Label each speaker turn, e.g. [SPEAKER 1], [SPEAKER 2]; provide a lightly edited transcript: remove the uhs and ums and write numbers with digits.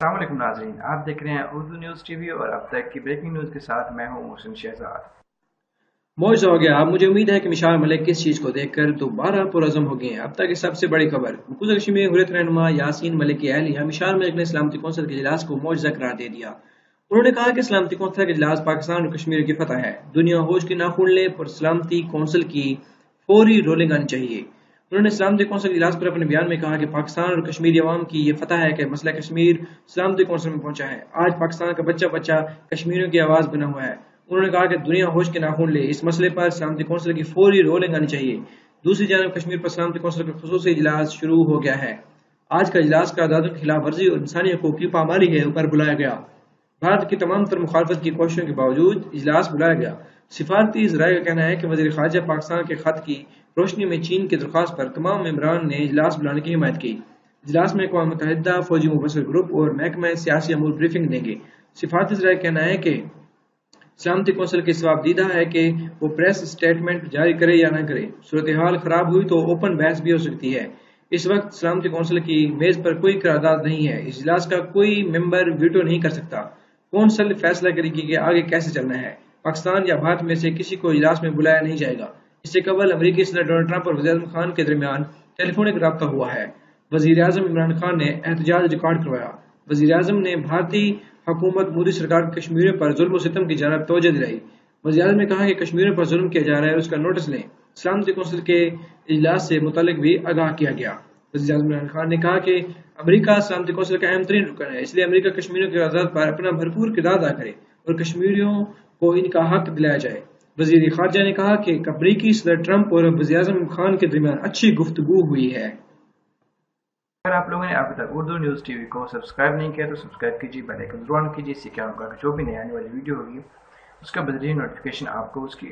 [SPEAKER 1] अस्सलाम वालेकुम नाज़रीन, आप देख रहे हैं उर्दू न्यूज़ टीवी और अब तक की ब्रेकिंग न्यूज़ के साथ मैं हूं मोहसिन शहजाद।
[SPEAKER 2] मौज हो गया। अब मुझे उम्मीद है कि मिशाल मलिक किस चीज़ को देखकर दोबारा पुरज़म हो गए हैं। अब तक की सबसे बड़ी खबर, मकबूजा कश्मीर में हुर्रियत रहनुमा यासीन मलिक की अहलिया मिशाल मलिक ने सलामती कौंसिल के इजलास को मौजज़ा करार दे दिया। उन्होंने कहा कि सलामती कौंसिल का इजलास पाकिस्तान और कश्मीर की फतह है। दुनिया होश की नाखून ले पर सलामती कौंसिल की फौरी रोलिंग आनी चाहिए। उन्होंने सलामती कौंसिल के इजलास पर अपने बयान में कहा कि पाकिस्तान और कश्मीरी अवाम की ये फतह है कि मसला कश्मीर सलामती कौंसिल में पहुंचा है। आज पाकिस्तान का बच्चा बच्चा कश्मीरियों की आवाज़ बना हुआ है। उन्होंने कहा कि दुनिया होश के नाखून ले, इस मसले पर सलामती कौंसिल की फौरी रोलिंग आनी चाहिए। दूसरी जानब कश्मीर पर सलामती कौंसिल का खसूसी इजलास शुरू हो गया है। आज का इजलास करारदादों की खिलाफ वर्जी और इंसानी हकूक की पामाली है पर बुलाया गया। भारत की तमाम तर मुखालफत की कोशिशों के बावजूद इजलास बुलाया गया। सिफारती ज़राए का कहना है कि वज़ीर ख़ारजा पाकिस्तान के खत की रोशनी में चीन की दरख्वास्त पर तमाम मेंबरान ने इजलास बुलाने की हिमायत की। इजलास में अक़वाम मुत्तहिदा, फौजी मुबसर ग्रुप और महकमा सियासी अमूर ब्रीफिंग देंगे। सिफारती ज़राए का कहना है कि सलामती कौंसिल की जवाबदीदा है कि वो प्रेस स्टेटमेंट जारी करे या न करे। सूरत हाल खराब हुई तो ओपन बहस भी हो सकती है। इस वक्त सलामती कौंसिल की मेज पर कोई करारदाद नहीं है। इस इजलास का कोई मेंबर वीटो नहीं कर सकता। कौंसिल फैसला करेगी कि आगे कैसे चलना है। पाकिस्तान या भारत में से किसी को इजलास में बुलाया नहीं जाएगा। इससे कबल अमरीकी सदर डोनाल्ड ट्रंप और वज़ीर आज़म खान के दरमियान टेलीफोनिक रब्ता हुआ है। वज़ीर आज़म इमरान खान ने एहतजाज रिकॉर्ड करवाया। वज़ीर आज़म ने भारतीय हुकूमत मोदी सरकार के कश्मीरियों पर जुल्म सितम की जानब तवज्जो दिलाई। वज़ीर आज़म ने कहा कि कश्मीरियों पर जुल्म किया जा रहा है, उसका नोटिस लें। सलामती कौंसिल के इजलास से मुतालिक भी आगाह किया गया। वज़ीर आज़म इमरान खान ने कहा कि अमरीका सलामती कौंसिल का अहम तरीन रुकन है, इसलिए अमरीका कश्मीरियों के आज़ाद पर अपना भरपूर किरदार अदा करे और कश्मीरियों को इनका हक दिलाया जाए। वज़ीर ख़ारजा ने कहा कि अमरीकी सदर ट्रंप और वज़ीर आज़म खान के दरमियान अच्छी गुफ्तगू हुई है।
[SPEAKER 1] अगर आप लोगों ने अभी तक उर्दू न्यूज़ टीवी को सब्सक्राइब नहीं किया तो सब्सक्राइब कीजिए, बेल आइकन जरूर ऑन कीजिए। इससे क्या होगा कि जो भी नई आने वाली वीडियो होगी उसका बदरीन नोटिफिकेशन आपको उसकी